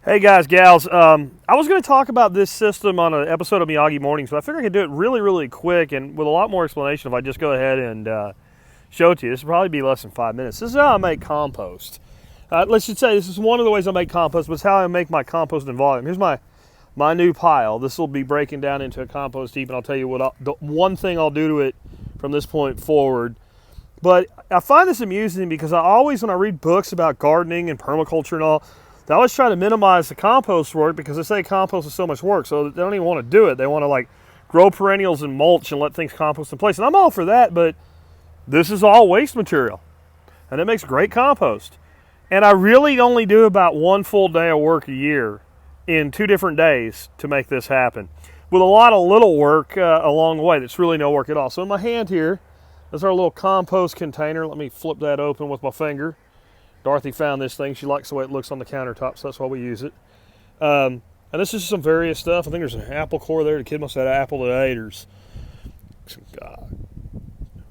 Hey guys, gals. I was going to talk about this system on an episode of Miyagi Mornings, but I figured I could do it really, really quick and with a lot more explanation if I just go ahead and show it to you. This will probably be less than 5 minutes. This is how I make compost. Let's just say this is one of the ways I make compost, but it's how I make my compost in volume. Here's my new pile. This will be breaking down into a compost heap, and I'll tell you what the one thing I'll do to it from this point forward. But I find this amusing because I always, when I read books about gardening and permaculture and all, they always try to minimize the compost work because they say compost is so much work, so they don't even want to do it. They want to like grow perennials and mulch and let things compost in place. And I'm all for that, but this is all waste material, and it makes great compost. And I really only do about one full day of work a year in 2 different days to make this happen, with a lot of little work along the way that's really no work at all. So in my hand here is our little compost container. Let me flip that open with my finger. Dorothy found this thing. She likes the way it looks on the countertop, so that's why we use it. And this is some various stuff. I think there's an apple core there. The kid must have had an apple today.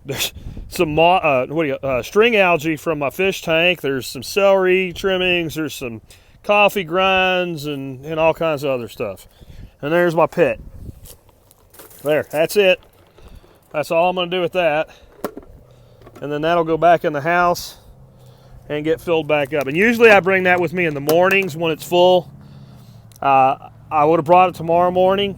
There's some string algae from my fish tank. There's some celery trimmings. There's some coffee grinds and all kinds of other stuff. And there's my pit. There, that's it. That's all I'm going to do with that. And then that'll go back in the house and get filled back up. And usually I bring that with me in the mornings when it's full. I would have brought it tomorrow morning,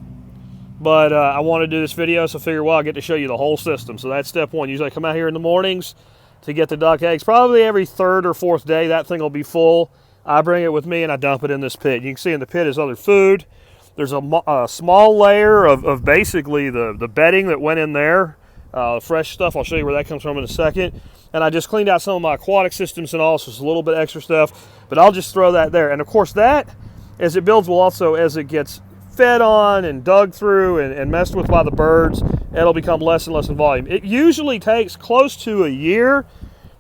but I want to do this video, so I figure, well, I'll get to show you the whole system. So that's step one. Usually I come out here in the mornings to get the duck eggs. Probably every 3rd or 4th day that thing will be full. I bring it with me and I dump it in this pit. You can see in the pit is other food. There's a small layer of basically the bedding that went in there. Fresh stuff. I'll show you where that comes from in a second. And I just cleaned out some of my aquatic systems and all, so it's a little bit extra stuff. But I'll just throw that there. And of course that, as it builds, will also, as it gets fed on and dug through and messed with by the birds, it'll become less and less in volume. It usually takes close to a year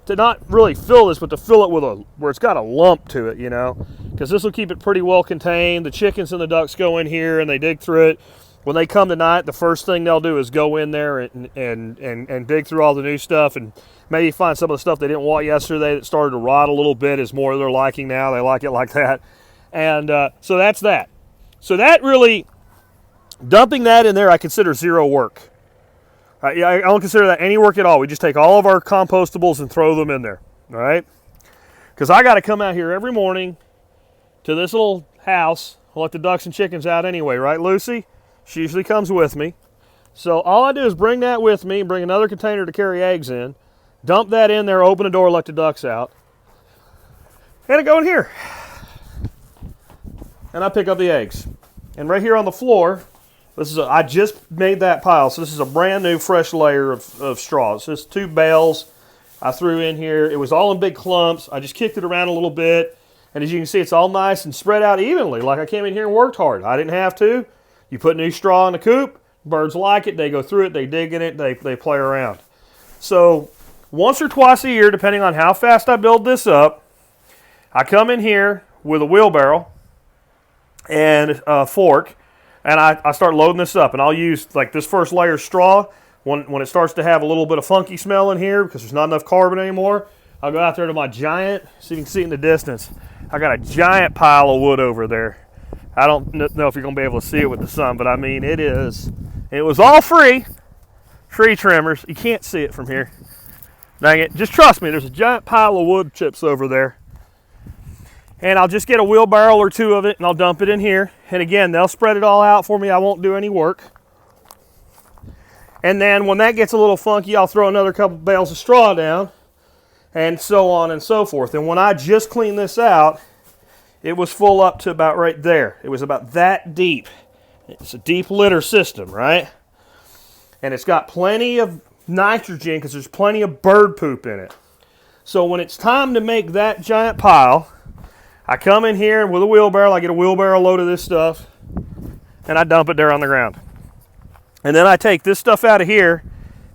to not really fill this, but to fill it with where it's got a lump to it, you know, because this will keep it pretty well contained. The chickens and the ducks go in here and they dig through it. When they come tonight, the first thing they'll do is go in there and dig through all the new stuff and maybe find some of the stuff they didn't want yesterday that started to rot a little bit is more they're liking now. They like it like that. And so that's that. So that really, dumping that in there, I consider zero work. I don't consider that any work at all. We just take all of our compostables and throw them in there, all right? Because I got to come out here every morning to this little house. I'll let the ducks and chickens out anyway, right, Lucy? She usually comes with me. So all I do is bring that with me, bring another container to carry eggs in, dump that in there, open the door, let the ducks out, and I go in here. And I pick up the eggs. And right here on the floor, I just made that pile, so this is a brand new fresh layer of straw. It's just 2 bales I threw in here. It was all in big clumps. I just kicked it around a little bit, and as you can see, it's all nice and spread out evenly, like I came in here and worked hard. I didn't have to. You put new straw in the coop, birds like it, they go through it, they dig in it, they play around. So once or twice a year, depending on how fast I build this up, I come in here with a wheelbarrow and a fork, and I start loading this up. And I'll use like this first layer of straw. When it starts to have a little bit of funky smell in here because there's not enough carbon anymore, I'll go out there to my giant, so you can see it in the distance. I got a giant pile of wood over there. I don't know if you're going to be able to see it with the sun, but I mean, it was all free trimmers. You can't see it from here. Dang it. Just trust me, there's a giant pile of wood chips over there. And I'll just get a wheelbarrow or 2 of it, and I'll dump it in here. And again, they'll spread it all out for me. I won't do any work. And then when that gets a little funky, I'll throw another couple bales of straw down, and so on and so forth. And when I just cleaned this out, it was full up to about right there. It was about that deep. It's a deep litter system, right? And it's got plenty of nitrogen because there's plenty of bird poop in it. So when it's time to make that giant pile, I come in here with a wheelbarrow. I get a wheelbarrow load of this stuff, and I dump it there on the ground. And then I take this stuff out of here,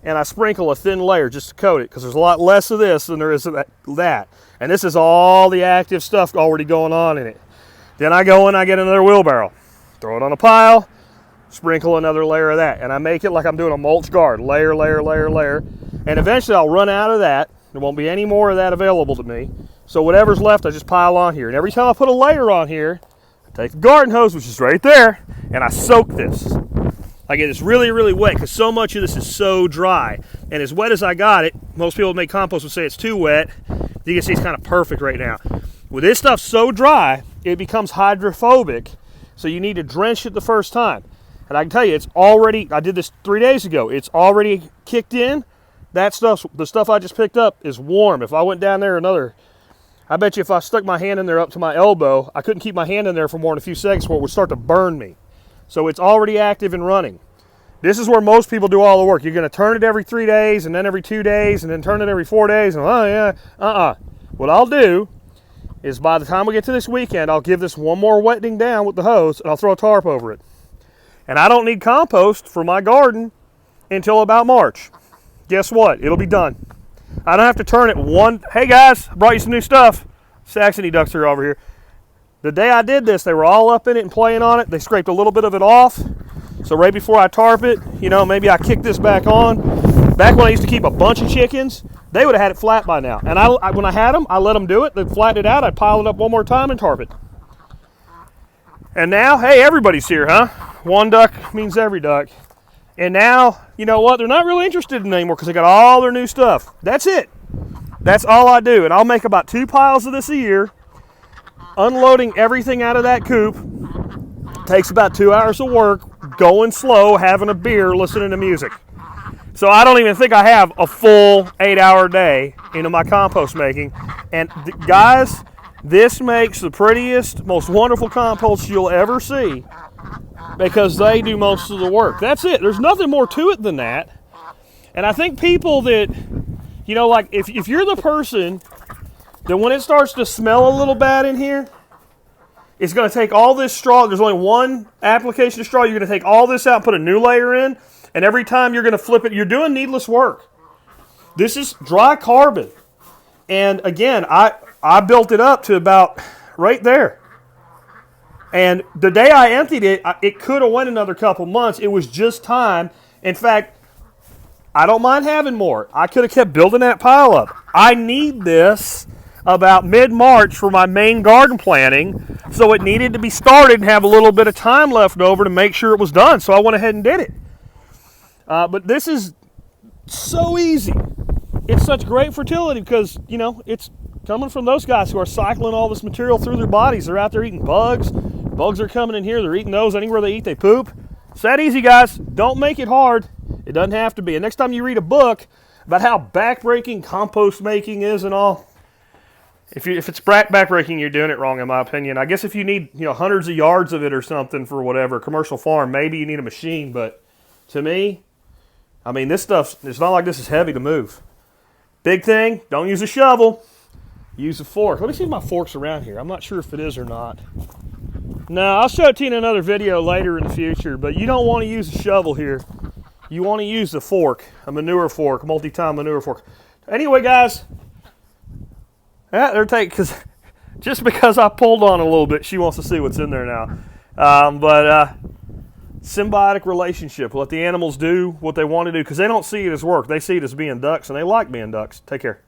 and I sprinkle a thin layer just to coat it because there's a lot less of this than there is of that. And this is all the active stuff already going on in it. Then I go and I get another wheelbarrow, throw it on a pile, sprinkle another layer of that. And I make it like I'm doing a mulch garden, layer, layer, layer, layer. And eventually I'll run out of that. There won't be any more of that available to me. So whatever's left, I just pile on here. And every time I put a layer on here, I take the garden hose, which is right there, and I soak this. I get this really, really wet because so much of this is so dry. And as wet as I got it, most people that make compost would say it's too wet. You can see it's kind of perfect right now. With this stuff so dry, it becomes hydrophobic, so you need to drench it the first time. And I can tell you, it's already, I did this 3 days ago, it's already kicked in. That stuff, the stuff I just picked up is warm. If I went down there I bet you if I stuck my hand in there up to my elbow, I couldn't keep my hand in there for more than a few seconds before it would start to burn me. So it's already active and running. This is where most people do all the work. You're going to turn it every 3 days, and then every 2 days, and then turn it every 4 days, and What I'll do is by the time we get to this weekend, I'll give this one more wetting down with the hose, and I'll throw a tarp over it. And I don't need compost for my garden until about March. Guess what? It'll be done. I don't have to turn it one. Hey guys, I brought you some new stuff. Saxony ducks are over here. The day I did this, they were all up in it and playing on it. They scraped a little bit of it off. So right before I tarp it, maybe I kick this back on. Back when I used to keep a bunch of chickens, they would have had it flat by now. And when I had them, I let them do it. They'd flatten it out. I'd pile it up one more time and tarp it. And now, hey, everybody's here, huh? One duck means every duck. And now, you know what? They're not really interested in it anymore because they got all their new stuff. That's it. That's all I do. And I'll make about 2 piles of this a year. Unloading everything out of that coop takes about 2 hours of work, going slow, having a beer, listening to music. So I don't even think I have a full 8-hour day into my compost making. And guys, this makes the prettiest, most wonderful compost you'll ever see because they do most of the work. That's it. There's nothing more to it than that. And I think people that, like if you're the person that when it starts to smell a little bad in here, it's going to take all this straw. There's only one application of straw. You're going to take all this out and put a new layer in. And every time you're going to flip it, you're doing needless work. This is dry carbon. And again, I built it up to about right there. And the day I emptied it, it could have went another couple months. It was just time. In fact, I don't mind having more. I could have kept building that pile up. I need this about mid-March for my main garden planting, so it needed to be started and have a little bit of time left over to make sure it was done. So I went ahead and did it. But this is so easy. It's such great fertility because, it's coming from those guys who are cycling all this material through their bodies. They're out there eating bugs. Bugs are coming in here. They're eating those. Anywhere they eat, they poop. It's that easy, guys. Don't make it hard. It doesn't have to be. And next time you read a book about how backbreaking compost making is and all, if it's backbreaking, you're doing it wrong, in my opinion. I guess if you need hundreds of yards of it or something for whatever, commercial farm, maybe you need a machine. But to me, this stuff, it's not like this is heavy to move. Big thing, don't use a shovel. Use a fork. Let me see if my fork's around here. I'm not sure if it is or not. No, I'll show it to you in another video later in the future, but you don't want to use a shovel here. You want to use a fork, a manure fork, multi-time manure fork. Anyway, guys, just because I pulled on a little bit, she wants to see what's in there now. Symbiotic relationship. Let the animals do what they want to do because they don't see it as work. They see it as being ducks, and they like being ducks. Take care.